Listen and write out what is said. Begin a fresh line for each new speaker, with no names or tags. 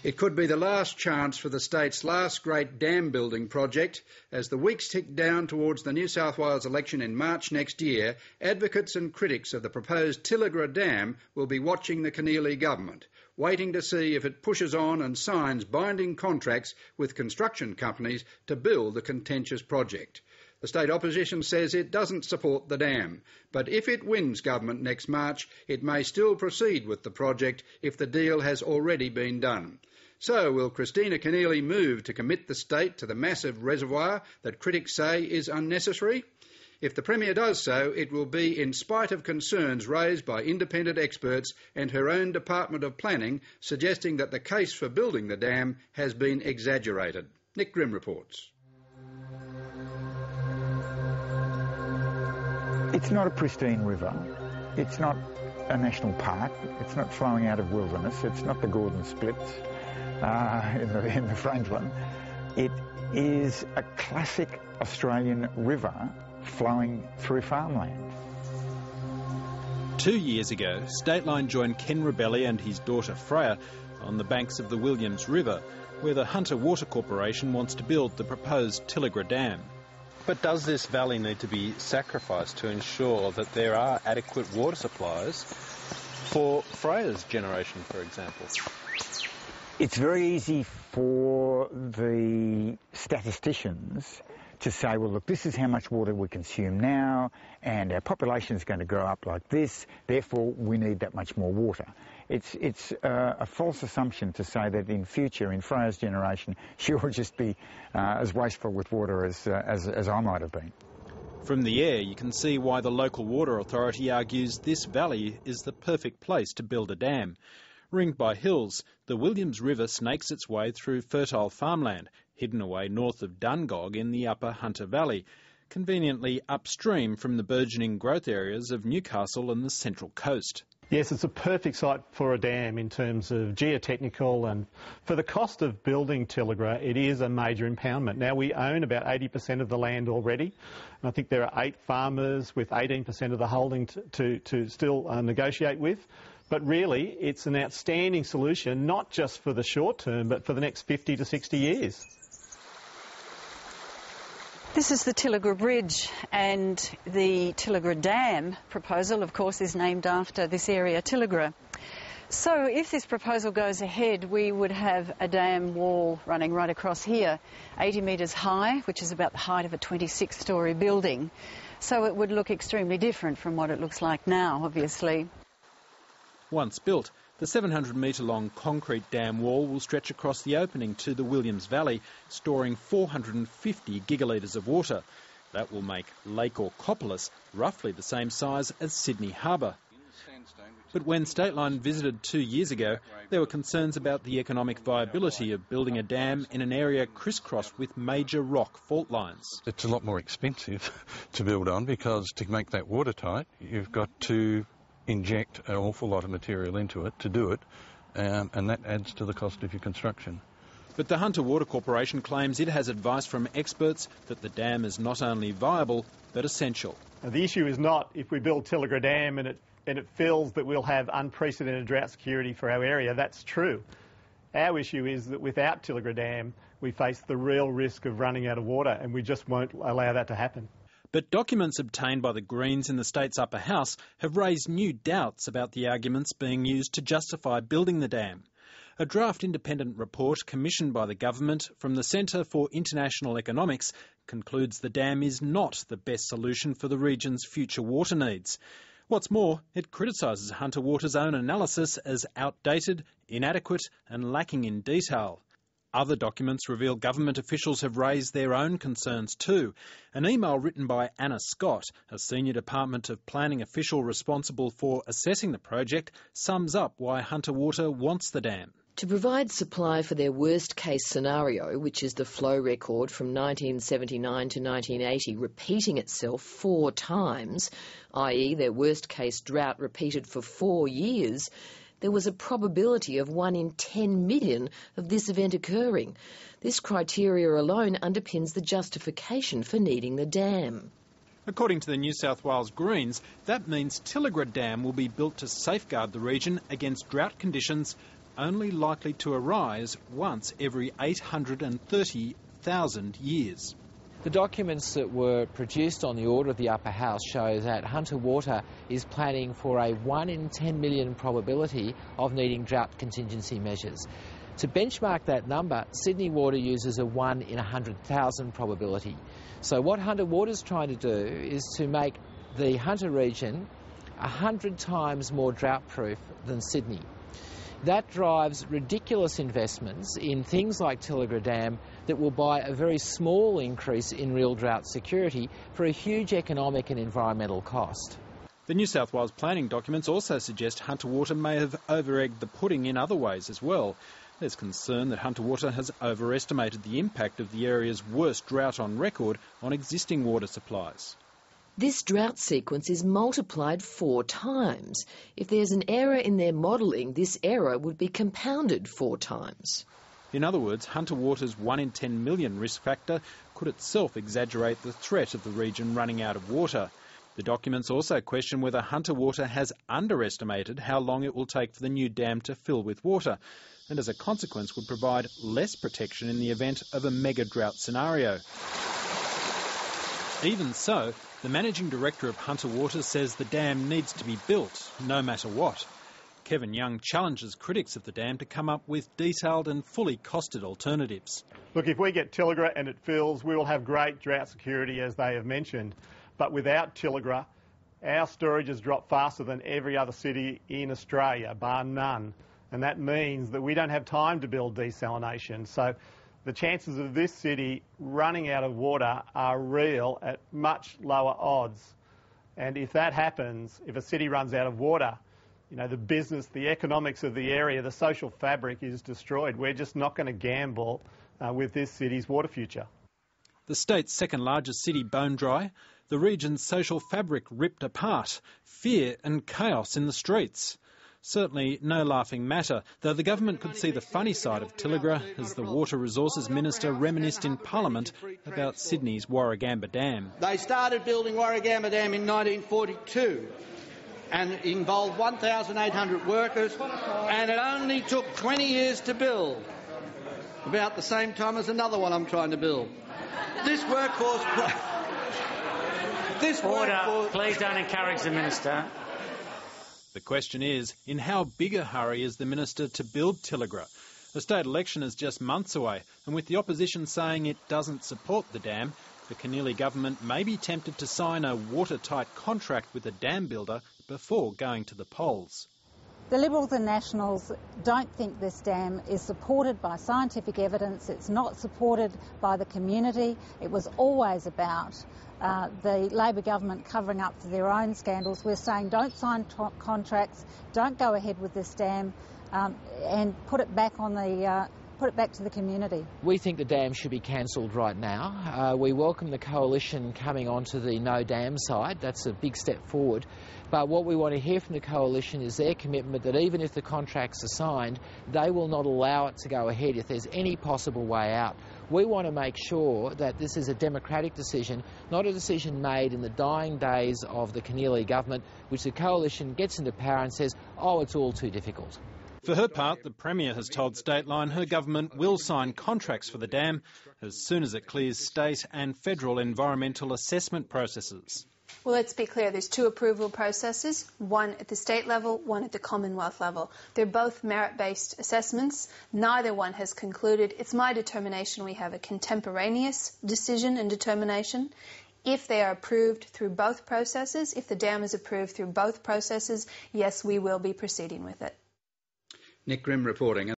It could be the last chance for the state's last great dam building project. As the weeks tick down towards the New South Wales election in March next year, advocates and critics of the proposed Tilligra Dam will be watching the Keneally government, waiting to see if it pushes on and signs binding contracts with construction companies to build the contentious project. The state opposition says it doesn't support the dam, but if it wins government next March, it may still proceed with the project if the deal has already been done. So will Christina Keneally move to commit the state to the massive reservoir that critics say is unnecessary? If the Premier does so, it will be in spite of concerns raised by independent experts and her own Department of Planning suggesting that the case for building the dam has been exaggerated. Nick Grimm reports.
It's not a pristine river. It's not a national park. It's not flowing out of wilderness. It's not the Gordon Splits in the Franklin. It is a classic Australian river flowing through farmland.
2 years ago, Stateline joined Ken Rebelli and his daughter Freya on the banks of the Williams River, where the Hunter Water Corporation wants to build the proposed Tilligra Dam. But does this valley need to be sacrificed to ensure that there are adequate water supplies for Freya's generation, for example?
It's very easy for the statisticians to say, well, look, this is how much water we consume now, and our population is going to grow up like this, therefore we need that much more water. It's a false assumption to say that in future, in Freya's generation, she will just be as wasteful with water as I might have been.
From the air, you can see why the local water authority argues this valley is the perfect place to build a dam. Ringed by hills, the Williams River snakes its way through fertile farmland, hidden away north of Dungog in the upper Hunter Valley, conveniently upstream from the burgeoning growth areas of Newcastle and the Central Coast.
Yes, it's a perfect site for a dam in terms of geotechnical, and for the cost of building Tilligra, it is a major impoundment. Now, we own about 80% of the land already, and I think there are 8 farmers with 18% of the holding to still negotiate with. But really, it's an outstanding solution, not just for the short term, but for the next 50 to 60 years.
This is the Tilligra Bridge, and the Tilligra Dam proposal, of course, is named after this area, Tilligra. So if this proposal goes ahead, we would have a dam wall running right across here, 80 metres high, which is about the height of a 26-storey building. So it would look extremely different from what it looks like now, obviously.
Once built, the 700-metre-long concrete dam wall will stretch across the opening to the Williams Valley, storing 450 gigalitres of water. That will make Lake Orcopolis roughly the same size as Sydney Harbour. But when Stateline visited 2 years ago, there were concerns about the economic viability of building a dam in an area crisscrossed with major rock fault lines.
It's a lot more expensive to build on because to make that watertight, you've got to inject an awful lot of material into it to do it, and that adds to the cost of your construction.
But the Hunter Water Corporation claims it has advice from experts that the dam is not only viable, but essential.
Now, the issue is not if we build Tilligra Dam and it fills that we'll have unprecedented drought security for our area. That's true. Our issue is that without Tilligra Dam, we face the real risk of running out of water, and we just won't allow that to happen.
But documents obtained by the Greens in the state's upper house have raised new doubts about the arguments being used to justify building the dam. A draft independent report commissioned by the government from the Centre for International Economics concludes the dam is not the best solution for the region's future water needs. What's more, it criticises Hunter Water's own analysis as outdated, inadequate and lacking in detail. Other documents reveal government officials have raised their own concerns too. An email written by Anna Scott, a senior Department of Planning official responsible for assessing the project, sums up why Hunter Water wants the dam.
To provide supply for their worst-case scenario, which is the flow record from 1979 to 1980 repeating itself 4 times, i.e. their worst-case drought repeated for 4 years, there was a probability of 1 in 10 million of this event occurring. This criteria alone underpins the justification for needing the dam.
According to the New South Wales Greens, that means Tilligra Dam will be built to safeguard the region against drought conditions only likely to arise once every 830,000 years.
The documents that were produced on the order of the Upper House show that Hunter Water is planning for a 1 in 10 million probability of needing drought contingency measures. To benchmark that number, Sydney Water uses a 1 in 100,000 probability. So what Hunter Water is trying to do is to make the Hunter region 100 times more drought-proof than Sydney. That drives ridiculous investments in things like Tilligra Dam that will buy a very small increase in real drought security for a huge economic and environmental cost.
The New South Wales planning documents also suggest Hunter Water may have over-egged the pudding in other ways as well. There's concern that Hunter Water has overestimated the impact of the area's worst drought on record on existing water supplies.
This drought sequence is multiplied 4 times. If there's an error in their modelling, this error would be compounded 4 times.
In other words, Hunter Water's 1 in 10 million risk factor could itself exaggerate the threat of the region running out of water. The documents also question whether Hunter Water has underestimated how long it will take for the new dam to fill with water, and as a consequence would provide less protection in the event of a mega drought scenario. Even so, the Managing Director of Hunter Water says the dam needs to be built, no matter what. Kevin Young challenges critics of the dam to come up with detailed and fully costed alternatives.
Look, if we get Tilligra and it fills, we will have great drought security, as they have mentioned. But without Tilligra, our storages drop faster than every other city in Australia, bar none. And that means that we don't have time to build desalination. So the chances of this city running out of water are real at much lower odds. And if that happens, if a city runs out of water, you know, the business, the economics of the area, the social fabric is destroyed. We're just not going to gamble with this city's water future.
The state's second largest city bone dry, the region's social fabric ripped apart, fear and chaos in the streets. Certainly no laughing matter, though the government could see the funny side of Tilligra as the Water Resources Minister reminisced in Parliament about Sydney's Warragamba Dam.
They started building Warragamba Dam in 1942 and it involved 1,800 workers, and it only took 20 years to build, about the same time as another one I'm trying to build. This workforce...
Order. Please don't encourage the Minister.
The question is, in how big a hurry is the Minister to build Tilligra? The state election is just months away, and with the opposition saying it doesn't support the dam, the Keneally government may be tempted to sign a watertight contract with a dam builder before going to the polls.
The Liberals and Nationals don't think this dam is supported by scientific evidence. It's not supported by the community. It was always about the Labor government covering up for their own scandals. We're saying don't sign contracts, don't go ahead with this dam, and put it back on the put it back to the community.
We think the dam should be cancelled right now. We welcome the coalition coming onto the no dam side. That's a big step forward. But what we want to hear from the coalition is their commitment that even if the contracts are signed, they will not allow it to go ahead if there's any possible way out. We want to make sure that this is a democratic decision, not a decision made in the dying days of the Keneally government, which the coalition gets into power and says, oh, it's all too difficult.
For her part, the Premier has told Stateline her government will sign contracts for the dam as soon as it clears state and federal environmental assessment processes.
Well, let's be clear. There's 2 approval processes, one at the state level, one at the Commonwealth level. They're both merit-based assessments. Neither one has concluded. It's my determination we have a contemporaneous decision and determination. If they are approved through both processes, if the dam is approved through both processes, yes, we will be proceeding with it.
Nick Grimm reporting.